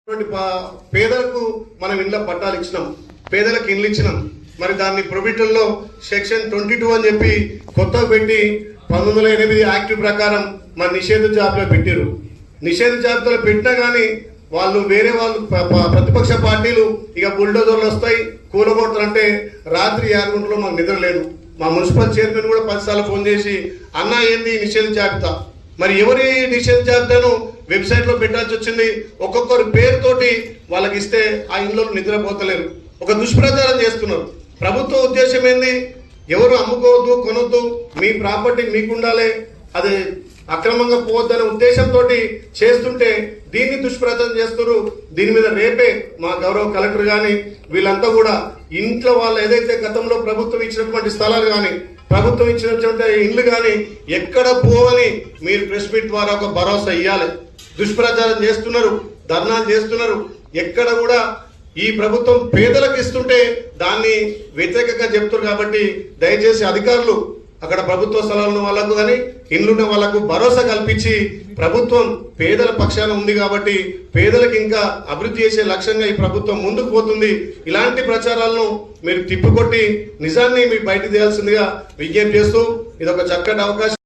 పేదలకు మనం ఇండ్ల పట్టాలు ఇచ్చినాం, పేదలకు ఇండ్లు ఇచ్చినాం. మరి దాన్ని ప్రొవిటల్లో సెక్షన్ 22 అని చెప్పి కొత్తగా పెట్టి 1908 యాక్ట్ ప్రకారం మన నిషేధ జాబితాలో పెట్టారు. నిషేధ జాబితాలో పెట్టినా కానీ వాళ్ళు వేరే వాళ్ళు ప్రతిపక్ష పార్టీలు ఇక బుల్డోజర్లు వస్తాయి కూలగొడతారంటే రాత్రి 6 గంటల్లో మాకు నిద్ర లేదు. మా మున్సిపల్ చైర్మన్ కూడా 10 సార్లు ఫోన్ చేసి అన్నా ఏంది నిషేధ జాబితా, మరి ఎవరి నిషేధ జాబితాను వెబ్సైట్ లో పెట్టాల్సి వచ్చింది. ఒక్కొక్కరు పేరుతోటి వాళ్ళకి ఇస్తే ఆ ఇంట్లో నిద్రపోతలేరు. ఒక దుష్ప్రచారం చేస్తున్నారు. ప్రభుత్వ ఉద్దేశం ఏంది? ఎవరు అమ్ముకోవద్దు, కొనొద్దు, మీ ప్రాపర్టీ మీకు ఉండాలి, అది అక్రమంగా పోవద్దనే ఉద్దేశంతో చేస్తుంటే దీన్ని దుష్ప్రచారం చేస్తున్నారు. దీని మీద రేపే మా గౌరవ కలెక్టర్ గాని వీళ్ళంతా కూడా ఇంట్లో వాళ్ళు ఏదైతే గతంలో ప్రభుత్వం ఇచ్చినటువంటి స్థలాలు కానీ ప్రభుత్వం ఇచ్చినటువంటి ఇండ్లు కానీ ఎక్కడ పోవని మీరు ప్రెస్ మీట్ ద్వారా ఒక భరోసా ఇవ్వాలి. దుష్ప్రచారం చేస్తున్నారు, ధర్నాలు చేస్తున్నారు. ఎక్కడ కూడా ఈ ప్రభుత్వం పేదలకు ఇస్తుంటే దాన్ని వ్యతిరేకంగా చెప్తున్నారు. కాబట్టి దయచేసి అధికారులు అక్కడ ప్రభుత్వ స్థలాలు ఉన్న వాళ్ళకు కానీ ఇండ్లున్న వాళ్ళకు భరోసా కల్పించి ప్రభుత్వం పేదల పక్షాన ఉంది కాబట్టి పేదలకు ఇంకా అభివృద్ధి చేసే లక్ష్యంగా ఈ ప్రభుత్వం ముందుకు పోతుంది. ఇలాంటి ప్రచారాలను మీరు తిప్పికొట్టి నిజాన్ని మీరు బయట తీయాల్సిందిగా విజ్ఞప్తి చేస్తూ ఇది ఒక చక్కటి అవకాశం.